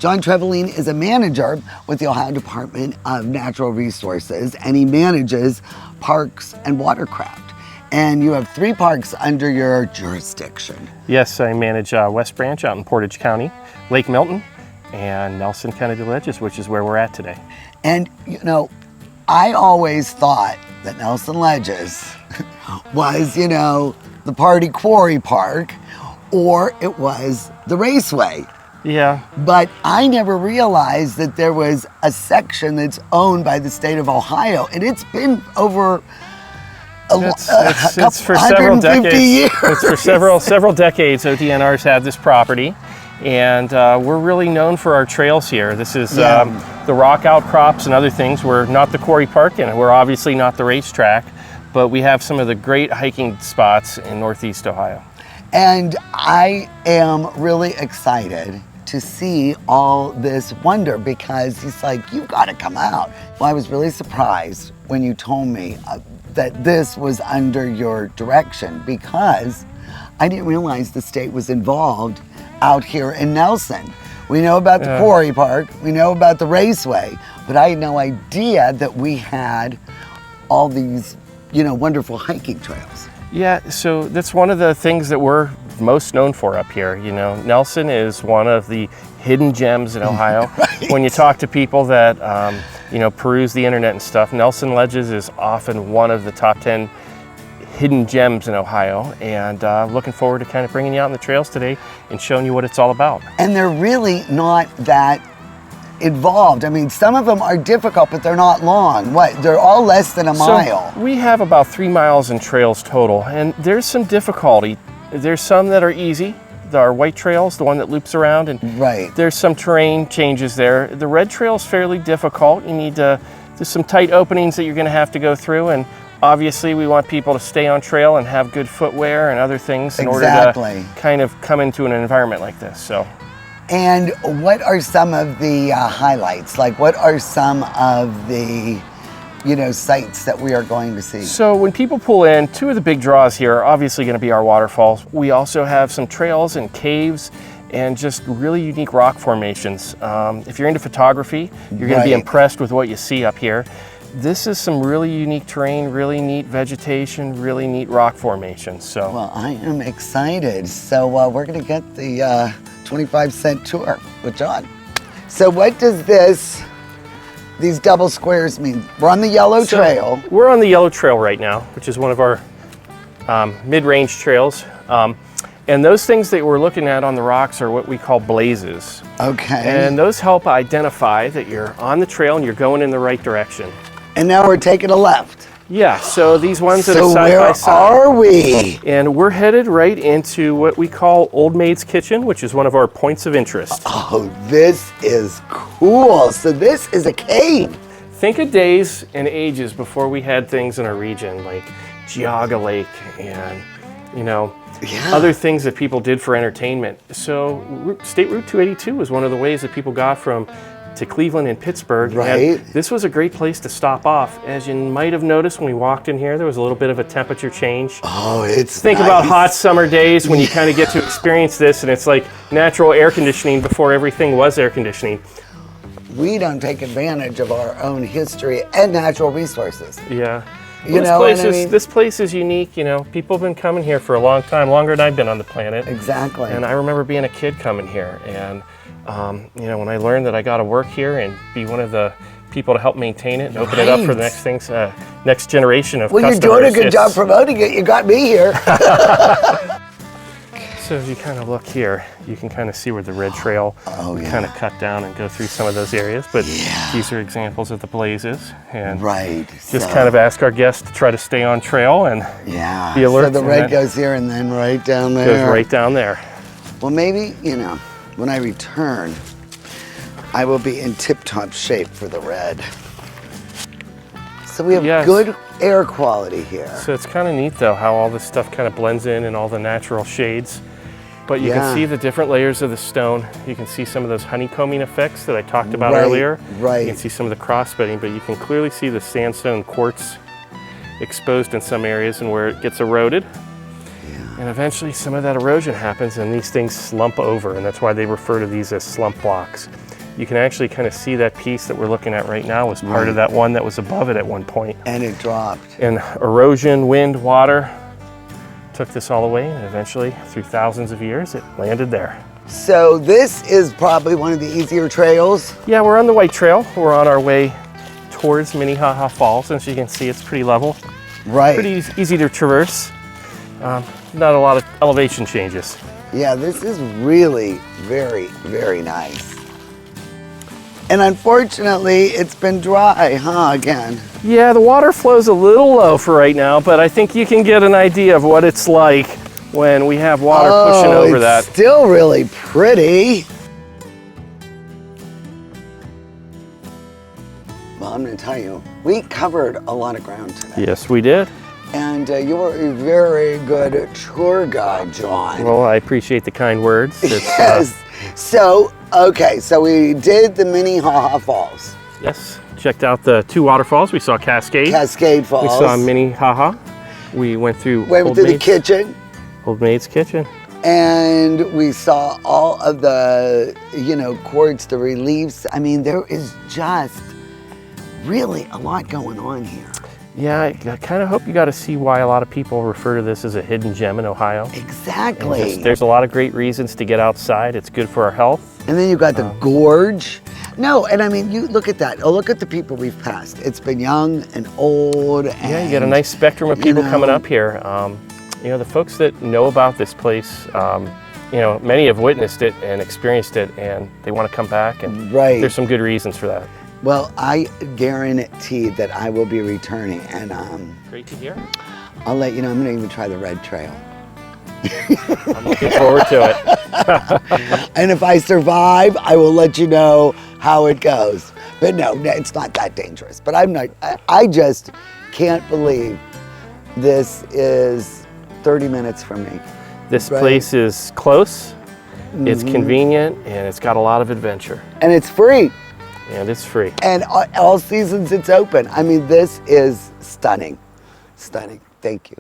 John Trevelin is a manager with the Ohio Department of Natural Resources, and he manages parks and watercraft. And you have 3 parks under your jurisdiction. Yes, I manage West Branch out in Portage County, Lake Milton, and Nelson Kennedy Ledges, which is where we're at today. And, you know, I always thought that Nelson Ledges was, you know, the Party Quarry Park, or it was the Raceway. Yeah. But I never realized that there was a section that's owned by the state of Ohio, and it's been over It's for several decades. Years. It's for several decades. ODNR's had this property, and we're really known for our trails here. This is the rock outcrops and other things. We're not the quarry park, and we're obviously not the racetrack, but we have some of the great hiking spots in Northeast Ohio. And I am really excited to see all this wonder, because he's like, you've got to come out. Well, I was really surprised when you told me that this was under your direction, because I didn't realize the state was involved out here in Nelson. We know about the Quarry Park, we know about the Raceway, but I had no idea that we had all these, you know, wonderful hiking trails. Yeah, so that's one of the things that we're most known for up here. You know, Nelson is one of the hidden gems in Ohio. Right. When you talk to people that, you know, peruse the internet and stuff, Nelson Ledges is often one of the top 10 hidden gems in Ohio. And looking forward to kind of bringing you out on the trails today and showing you what it's all about. And they're really not that involved. I mean, some of them are difficult, but they're not long. What? They're all less than a mile. So we have about 3 miles in trails total, and there's some difficulty. There's some that are easy. Our white trails, the one that loops around, and there's some terrain changes there. The red trail is fairly difficult. You need to, there's some tight openings that you're going to have to go through, and obviously we want people to stay on trail and have good footwear and other things in order to kind of come into an environment like this. So. And what are some of the highlights? Like, what are some of the, you know, sites that we are going to see? So when people pull in, 2 of the big draws here are obviously going to be our waterfalls. We also have some trails and caves and just really unique rock formations. If you're into photography, you're going to be impressed with what you see up here. This is some really unique terrain, really neat vegetation, really neat rock formations. So, well, I am excited. So we're going to get the 25-cent tour with John. So what does these double squares mean? We're on the yellow trail. We're on the yellow trail right now, which is one of our mid-range trails. And those things that we're looking at on the rocks are what we call blazes. Okay. And those help identify that you're on the trail and you're going in the right direction. And now we're taking a left. Yeah, so these ones that are side by side. So where are we? And we're headed right into what we call Old Maid's Kitchen, which is one of our points of interest. Oh, this is cool. So this is a cave. Think of days and ages before we had things in our region like Geauga Lake and, you know, other things that people did for entertainment. So State Route 282 was one of the ways that people got from to Cleveland and Pittsburgh. Right. And this was a great place to stop off. As you might have noticed when we walked in here, there was a little bit of a temperature change. Oh, it's Think about hot summer days when you kind of get to experience this, and it's like natural air conditioning before everything was air conditioning. We don't take advantage of our own history and natural resources. Yeah. You know, this place is unique. You know, people have been coming here for a long time, longer than I've been on the planet. Exactly. And I remember being a kid coming here, and you know, when I learned that I got to work here and be one of the people to help maintain it and open it up for the next generation of customers. Well, you're doing a good job promoting it. You got me here. So as you kind of look here, you can kind of see where the red trail kind of cut down and go through some of those areas. But these are examples of the blazes. And just kind of ask our guests to try to stay on trail and be alert. So the red goes here and then right down there. Goes right down there. Well, maybe, you know, when I return, I will be in tip-top shape for the red. So we have good air quality here. So it's kind of neat, though, how all this stuff kind of blends in and all the natural shades. But you can see the different layers of the stone. You can see some of those honeycombing effects that I talked about earlier. You can see some of the cross-bedding, but you can clearly see the sandstone quartz exposed in some areas and where it gets eroded. And eventually some of that erosion happens and these things slump over, and that's why they refer to these as slump blocks. You can actually kind of see that piece that we're looking at right now was part of that one that was above it at one point. And it dropped. And erosion, wind, water took this all away, and eventually, through thousands of years, it landed there. So this is probably one of the easier trails. Yeah, we're on the White Trail. We're on our way towards Minnehaha Falls. As you can see, it's pretty level. Right. Pretty easy to traverse. Not a lot of elevation changes. Yeah, this is really very, very nice. And unfortunately, it's been dry, huh, again? Yeah, the water flow's a little low for right now, but I think you can get an idea of what it's like when we have water pushing over that. It's still really pretty. Well, I'm gonna tell you, we covered a lot of ground today. Yes, we did. And you were a very good tour guide, John. Well, I appreciate the kind words. Yes. So, okay, so we did the Minnehaha Falls. Yes, checked out the 2 waterfalls. We saw Cascade. Cascade Falls. We saw Minnehaha. We went through the kitchen. Old Maid's Kitchen. And we saw all of the, quartz, the reliefs. I mean, there is just really a lot going on here. Yeah, I kind of hope you got to see why a lot of people refer to this as a hidden gem in Ohio. Exactly. There's a lot of great reasons to get outside. It's good for our health. And then you got the gorge. No, and I mean, you look at that. Oh, look at the people we've passed. It's been young and old. And, yeah, you got a nice spectrum of people coming up here. The folks that know about this place, many have witnessed it and experienced it, and they want to come back. And there's some good reasons for that. Well, I guarantee that I will be returning, and great to hear. I'll let you know. I'm going to even try the Red Trail. I'm looking forward to it. And if I survive, I will let you know how it goes. But no, it's not that dangerous. But I'm not. I just can't believe this is 30 minutes from me. This place is close. It's convenient, and it's got a lot of adventure. And it's free. And it's free. And all seasons it's open. I mean, this is stunning. Stunning. Thank you.